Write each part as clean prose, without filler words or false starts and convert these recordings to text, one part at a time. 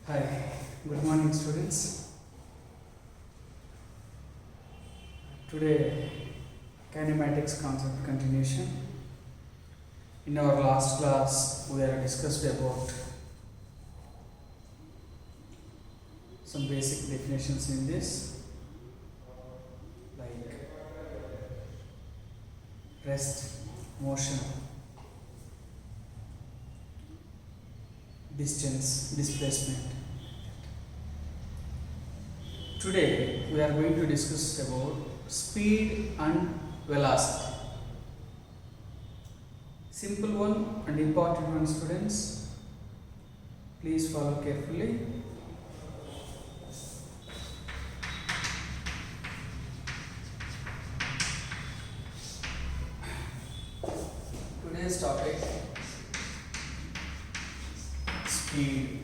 Hi, good morning, students. Today, kinematics concept continuation. In our last class, we have discussed about some basic definitions in this, like rest, motion, distance, displacement. Today, we are going to discuss about speed and velocity. Simple one and important one, students. Please follow carefully. Today's topic, speed.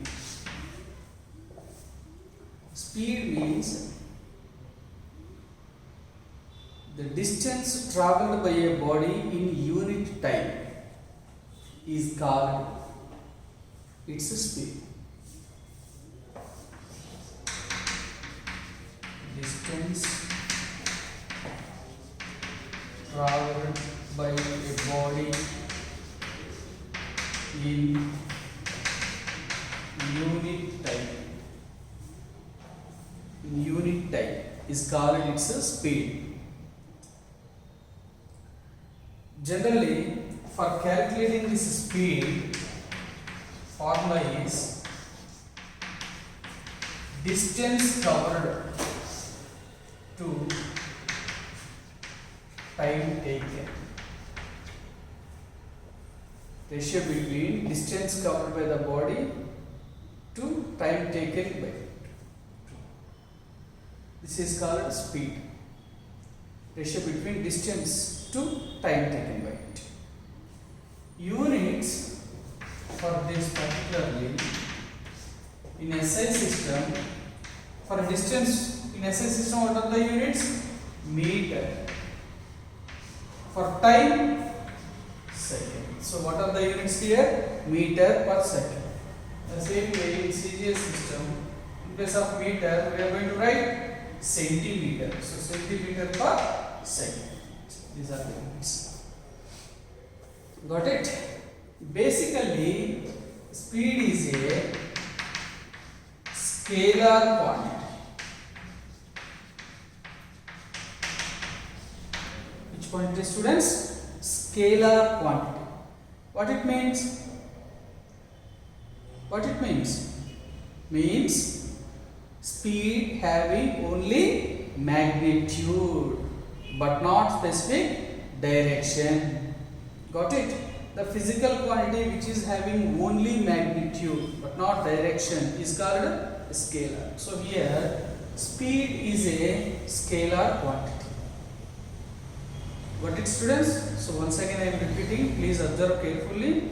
Speed means the distance traveled by a body in unit time is called its speed. Distance traveled by a body in unit time is called its speed. Generally, for calculating this speed, formula is distance covered to time taken. Ratio between distance covered by the body to time taken by it. This is called speed. Ratio between distance to time taken by it. Units for this particularly in SI system, for distance in SI system, what are the units? Meter. For time, second. So what are the units here? Meter per second. The same way in CGS system, in place of meter, we are going to write centimeter. So centimeter per second. These are the units. Got it? Basically, speed is a scalar quantity. Which quantity, students? Scalar quantity. What it means? What it means? Means speed having only magnitude but not specific direction. Got it? The physical quantity which is having only magnitude but not direction is called a scalar. So here speed is a scalar quantity. Got it, students? So once again I am repeating, please observe carefully.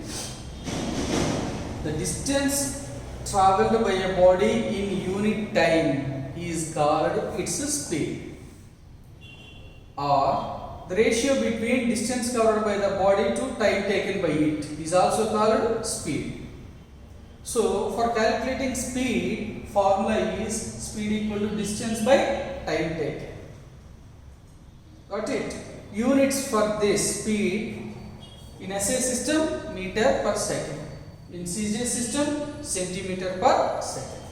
The distance traveled by a body in unit time is called its speed, or the ratio between distance covered by the body to time taken by it is also called speed. So for calculating speed, formula is speed equal to distance by time taken. Got it? Units for this speed in SI system, meter per second. In CJ system, centimeter per second.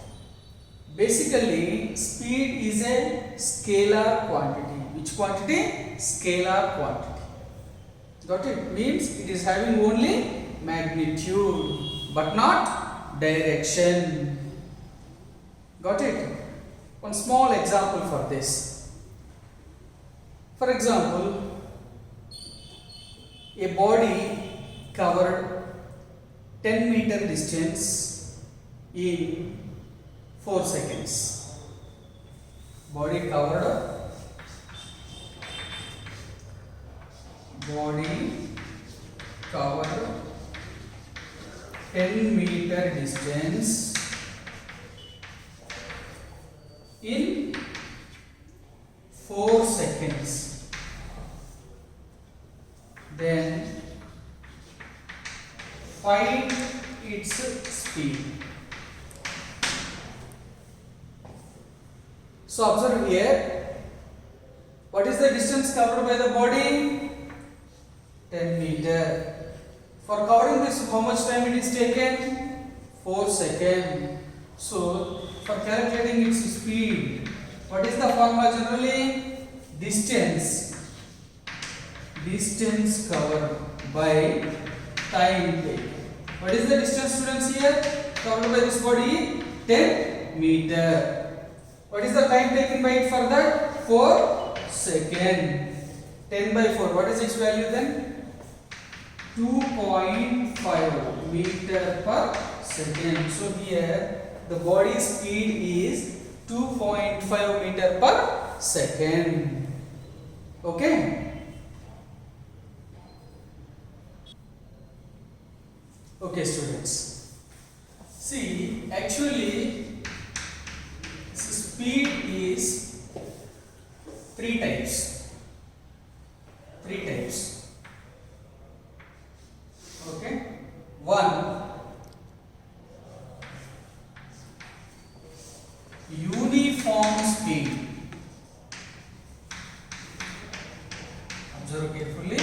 Basically, speed is a scalar quantity. Which quantity? Scalar quantity. Got it? Means it is having only magnitude but not direction. Got it? One small example for this. For example, a body covered 10 meter distance in 4 seconds. Body covered 10 meter distance in 4 seconds. Then find its speed. So observe here, what is the distance covered by the body? 10 meter. For covering this, how much time it is taken? 4 seconds. So for calculating its speed, what is the formula generally? Distance covered by time taken. What is the distance, students, here covered by this body? 10 meter. What is the time taken by it for that? 4 seconds. 10 by 4. What is its value then? 2.5 meter per second. So here the body speed is 2.5 meter per second. Okay. Okay, students. See, actually, speed is three types. Okay. One, uniform speed. Observe carefully.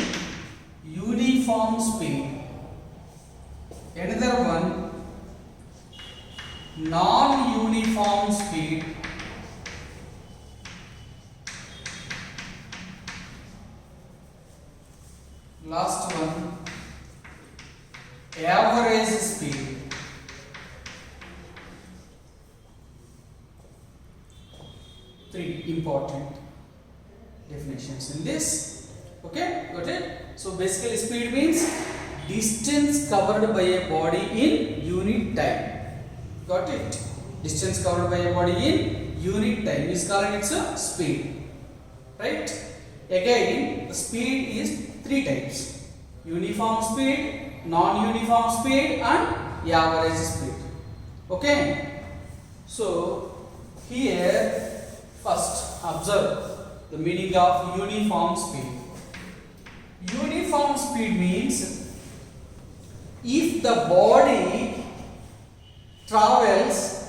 Uniform speed. Another one, non-uniform speed. Last one, average speed. Three important definitions in this. Okay, got it? So basically speed means distance covered by a body in unit time. Got it? Distance covered by a body in unit time is called its speed. Right? Again, the speed is three types: uniform speed, non-uniform speed, and average speed. Okay? So here first observe the meaning of uniform speed. Uniform speed means if the body travels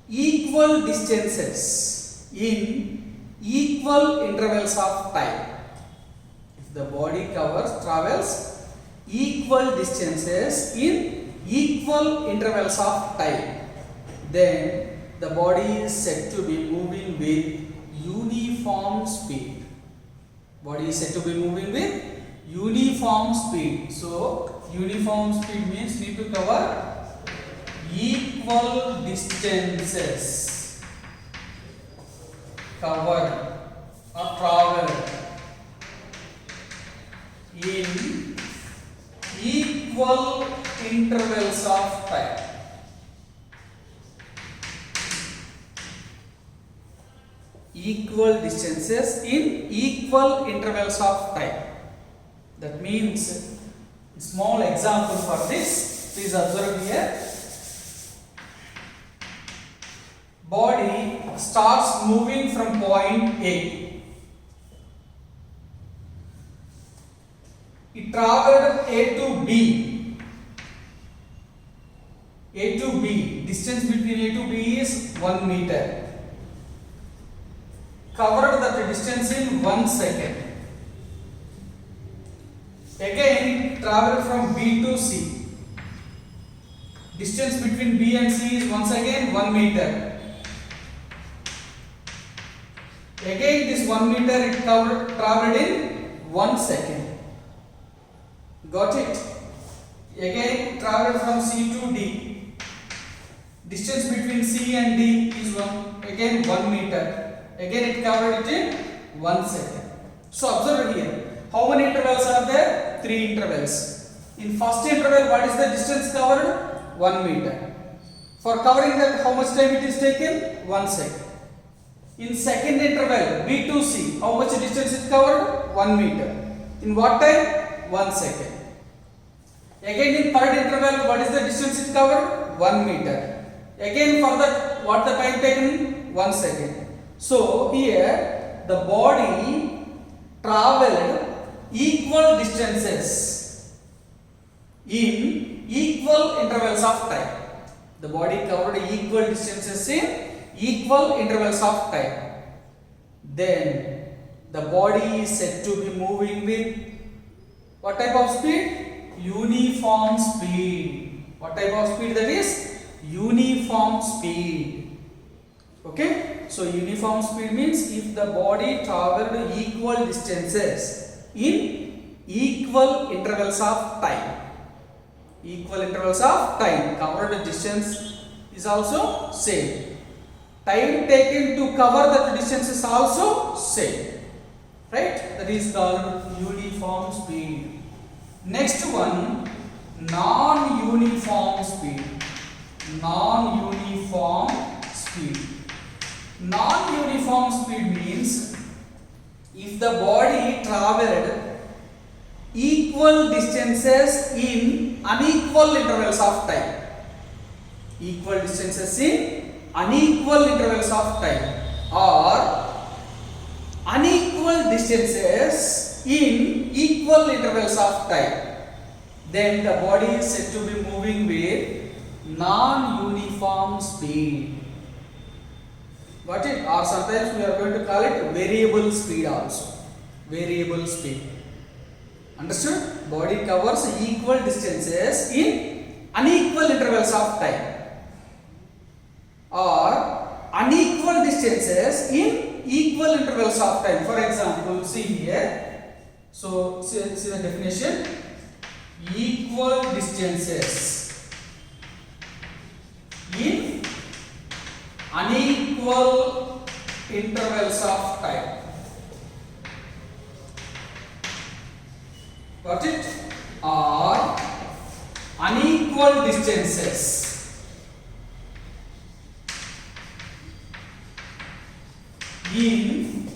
equal distances in equal intervals of time. If the body travels equal distances in equal intervals of time, then the body is said to be moving with uniform speed. Body is said to be moving with uniform speed. So uniform speed means need to cover equal distances, cover or travel in equal intervals of time. Equal distances in equal intervals of time. That means, small example for this, please observe here. Body starts moving from point A. It traveled A to B. A to B. Distance between A to B is 1 meter. Covered that distance in 1 second. Again, it traveled from B to C. Distance between B and C is once again 1 meter. Again, this 1 meter it traveled in 1 second. Got it? Again, traveled from C to D. Distance between C and D is 1 meter. Again, it covered it in 1 second. So observe here. How many intervals are there? 3 intervals. In first interval, what is the distance covered? 1 meter. For covering that, how much time it is taken? 1 second. In second interval, B to C, how much distance is covered? 1 meter. In what time? 1 second. Again, in third interval, what is the distance it covered? 1 meter. Again, for that, what the time taken? 1 second. So here the body traveled equal distances in equal intervals of time. The body covered equal distances in equal intervals of time. then the body is said to be moving with what type of speed? Uniform speed. What type of speed that is? Uniform speed. Okay, so uniform speed means if the body traveled equal distances in equal intervals of time. Equal intervals of time. Covered distance is also same. Time taken to cover that distance is also same. Right? That is called uniform speed. Next one, non-uniform speed. Non-uniform speed. Non-uniform speed means if the body traveled equal distances in unequal intervals of time. Equal distances in unequal intervals of time, or unequal distances in equal intervals of time, then the body is said to be moving with non-uniform speed. Got it? Or sometimes we are going to call it variable speed also. Variable speed. Understood? Body covers equal distances in unequal intervals of time, or unequal distances in equal intervals of time. For example, see here. So, see the definition. Equal distances in unequal intervals of time. Got it? Or unequal distances in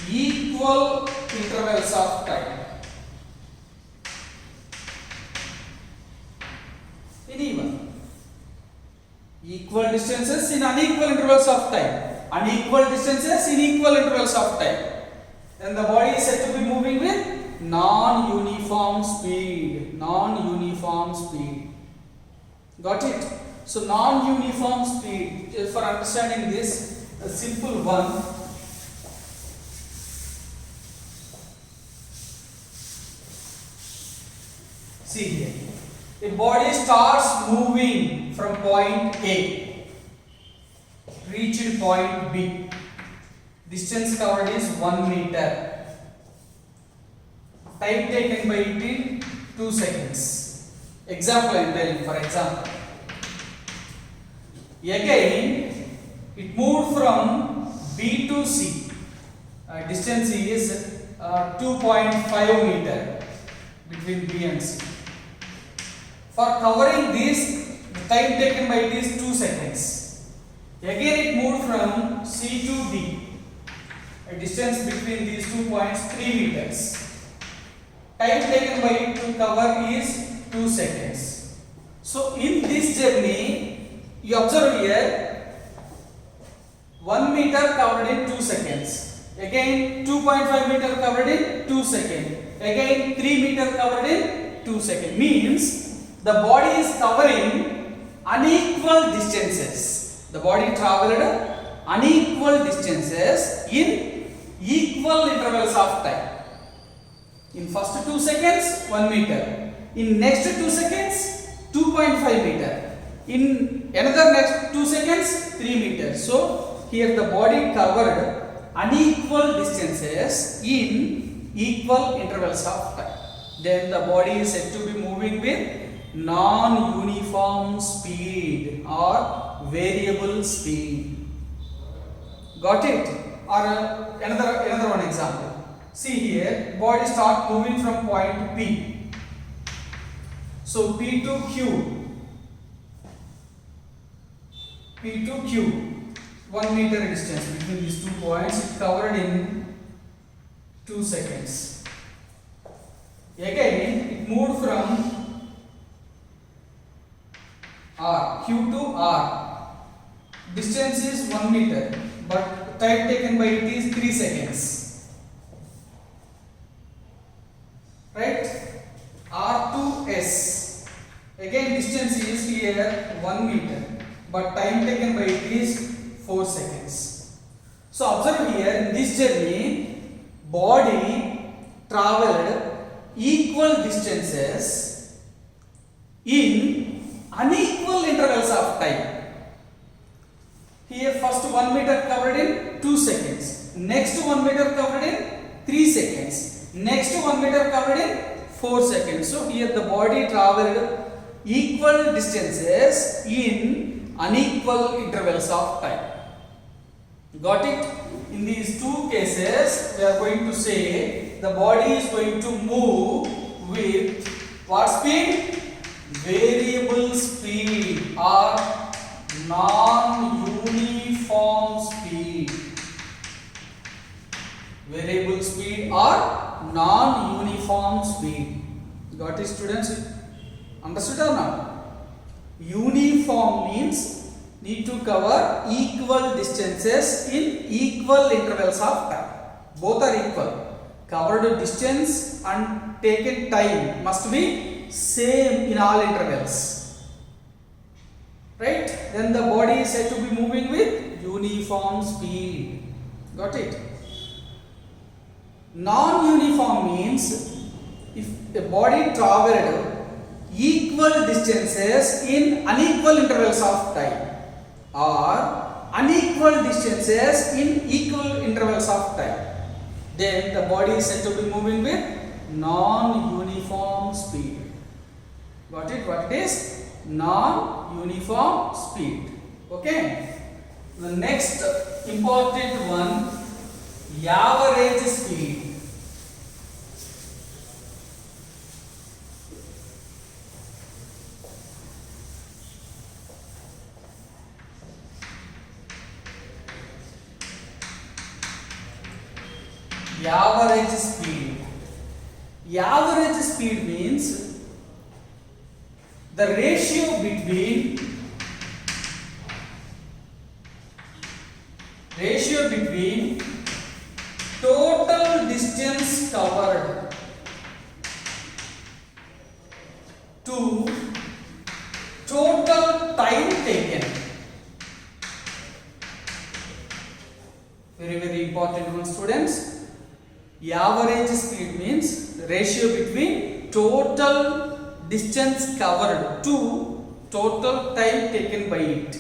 equal intervals of time. Anyone? Equal distances in unequal intervals of time. Unequal distances in equal intervals of time. Then the body is said to be moving with non-uniform speed. Non-uniform speed. Got it? So non-uniform speed, for understanding this, a simple one. See here. A body starts moving from point A, reached point B. Distance covered is 1 meter. Time taken by it in 2 seconds. Example I am telling, for example. Again, it moved from B to C. Distance is 2.5 meter between B and C. For covering this, the time taken by it is 2 seconds. Again, it moved from C to D. A distance between these 2 points 3 meters. Time taken by it to cover is 2 seconds. So in this journey, you observe here 1 meter covered in 2 seconds. Again 2.5 meter covered in 2 seconds. Again 3 meter covered in 2 seconds. Means the body is covering unequal distances. The body traveled unequal distances in equal intervals of time. In first 2 seconds, 1 meter. In next 2 seconds, 2.5 meter. In another next 2 seconds, 3 meters. So, here the body covered unequal distances in equal intervals of time. Then the body is said to be moving with non-uniform speed or variable speed. Got it? Or another one example. See here, body start moving from point P. So P to Q. P to Q. 1 meter distance between these 2 points. It covered in 2 seconds. Again, it moved from R, Q to R. Distance is 1 meter, but time taken by it is 3 seconds. Right? R to S. Again, distance is here 1 meter, but time taken by it is 4 seconds. So observe here, in this journey, body traveled equal distances in unequal intervals of time. Here first 1 meter covered in 2 seconds, next 1 meter covered in 3 seconds, next 1 meter covered in 4 seconds. So here the body traveled equal distances in unequal intervals of time. Got it? In these two cases, we are going to say the body is going to move with what speed? Variable speed or non-uniform speed. Variable speed or non-uniform speed. Got it, students? Understood or not? Uniform means need to cover equal distances in equal intervals of time. Both are equal. Covered distance and taken time must be same in all intervals. Right? Then the body is said to be moving with uniform speed. Got it? Non-uniform means if a body traveled equal distances in unequal intervals of time or unequal distances in equal intervals of time, then the body is said to be moving with non-uniform speed. Got it? What it is? Non-uniform speed. Okay. The next important one, average speed. Average speed. Average speed means the ratio between total distance covered to total time taken. Very, very important one, students. Average speed means ratio between total distance covered to total time taken by it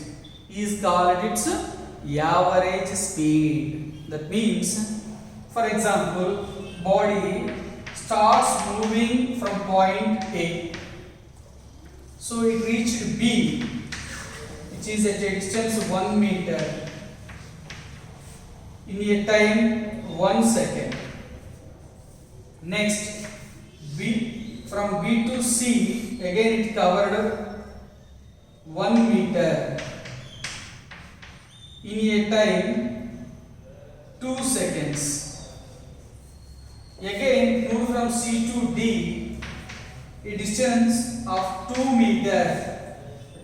is called its average speed. That means, for example, body starts moving from point A. So it reached B, which is at a distance 1 meter in a time 1 second. Next, from B to C, again it covered 1 meter in a time 2 seconds. Again, move from C to D, a distance of 2 meter.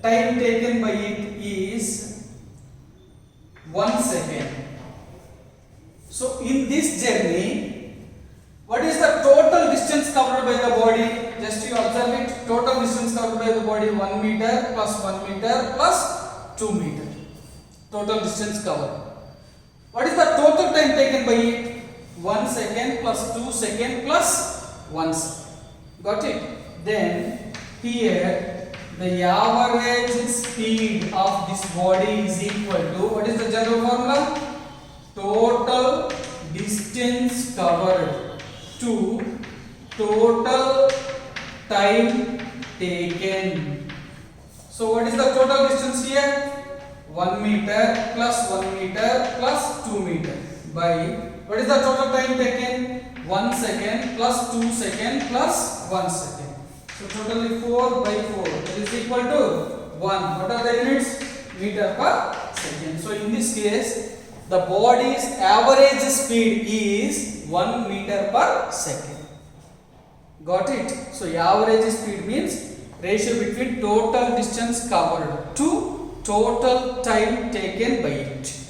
Time taken by it is 1 second. So, in this journey, what is the total distance covered by the body? Just you observe it. Total distance covered by the body 1 meter plus 1 meter plus 2 meter. Total distance covered. What is the total time taken by it? 1 second plus 2 second plus 1 second. Got it? Then here the average speed of this body is equal to, what is the general formula? Total distance covered to total time taken. So what is the total distance here? 1 meter plus 1 meter plus 2 meter by, what is the total time taken? 1 second plus 2 second plus 1 second. So totally 4 by 4, that is equal to 1. What are the units? Meter per second. So in this case, the body's average speed is 1 meter per second. Got it? So average speed means ratio between total distance covered to total time taken by it.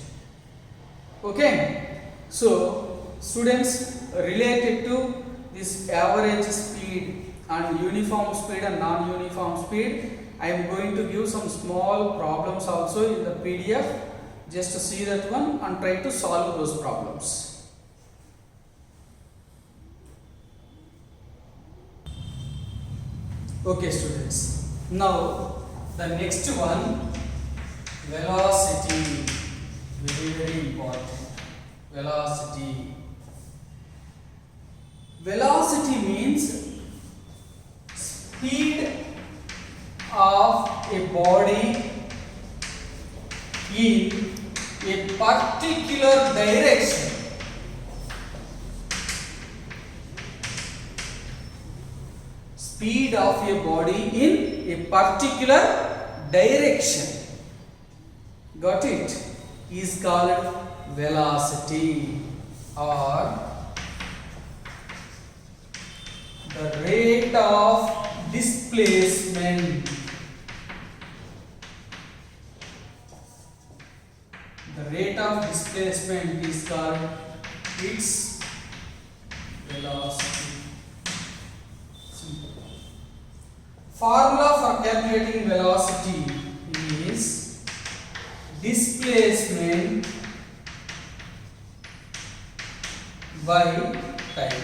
Okay? So students, related to this average speed and uniform speed and non-uniform speed, I am going to give some small problems also in the PDF. Just see that one and try to solve those problems. Okay students, now the next one, velocity, very important. Velocity. Velocity means speed of a body in a particular direction. Speed of a body in a particular direction. Got it? Is called velocity, or the rate of displacement. The rate of displacement is called its velocity. Formula for calculating velocity is displacement by time.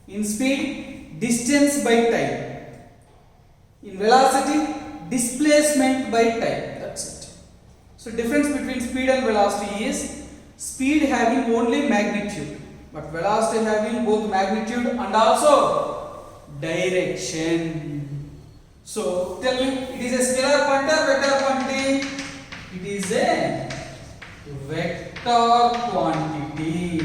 In speed, distance by time. In velocity, displacement by time. That's it. So difference between speed and velocity is speed having only magnitude, but velocity having both magnitude and also direction. So tell me, it is a scalar quantity or vector quantity? It is a vector quantity.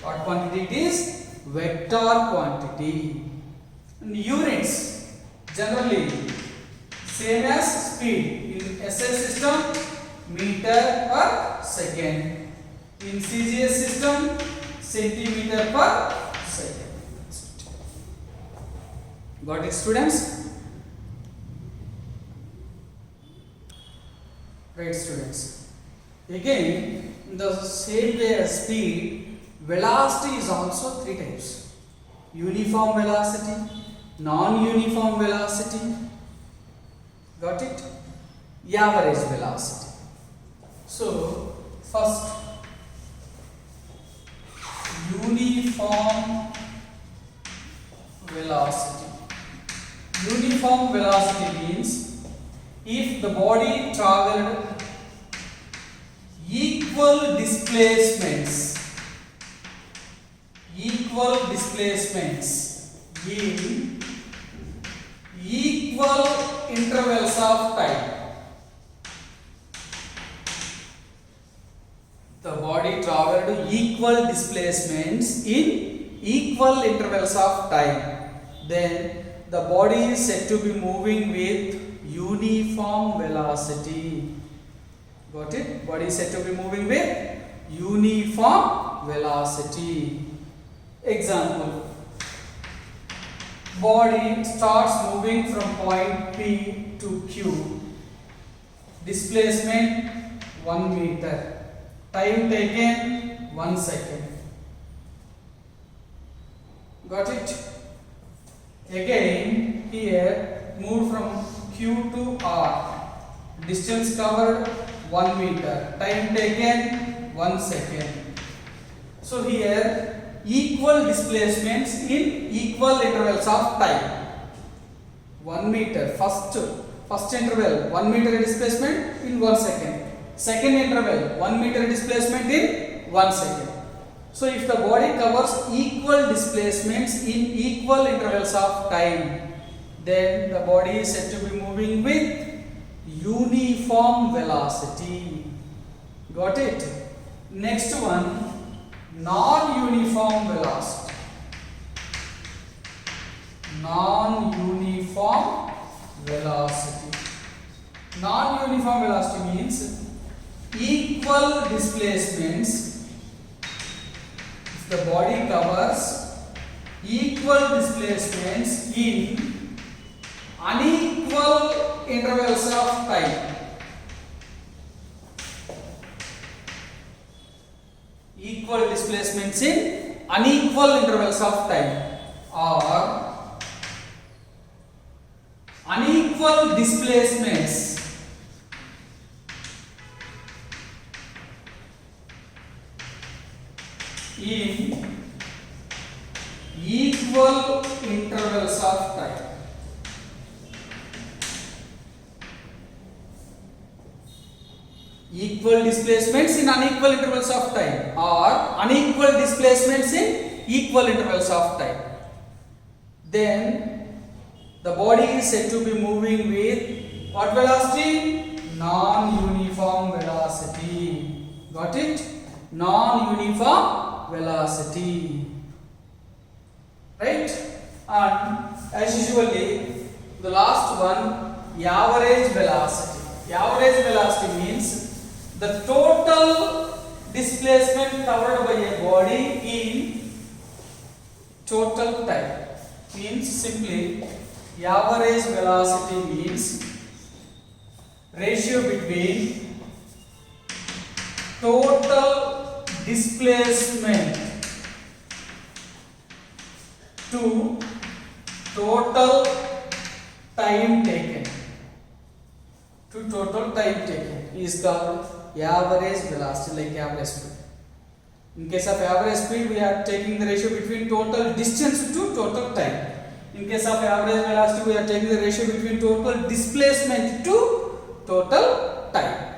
What quantity it is? Vector quantity. And units generally same as speed. In SI system, meter per second. In CGS system, centimeter per second. Got it, students? Right, students. Again, in the same way as speed, velocity is also three types: uniform velocity, non-uniform velocity. Got it? Average velocity. So, first, uniform velocity. Uniform velocity means if the body traveled equal displacements in equal intervals of time. The body traveled equal displacements in equal intervals of time. Then the body is said to be moving with uniform velocity. Got it? Body is said to be moving with uniform velocity. Example. Body starts moving from point P to Q. Displacement 1 meter. Time taken 1 second. Got it? Again, here moved from Q to R. Distance covered 1 meter. Time taken 1 second. So here equal displacements in equal intervals of time. 1 meter, first interval 1 meter displacement in 1 second. Second interval 1 meter displacement in 1 second. So if the body covers equal displacements in equal intervals of time, then the body is said to be moving with uniform velocity. Got it? Next one, non-uniform velocity. Non-uniform velocity. Non-uniform velocity means equal displacements. If the body covers equal displacements in unequal intervals of time. Equal displacements in unequal intervals of time, or unequal displacements in equal intervals of time. Equal displacements in unequal intervals of time, or unequal displacements in equal intervals of time. Then the body is said to be moving with what velocity? Non-uniform velocity. Got it? Non-uniform velocity. Right? And as usually, the last one, average velocity. Average velocity means the total displacement covered by a body in total time. Means simply average velocity means ratio between total displacement to total time taken. To total time taken is called average velocity, like average speed. In case of average speed, we are taking the ratio between total distance to total time. In case of average velocity, we are taking the ratio between total displacement to total time.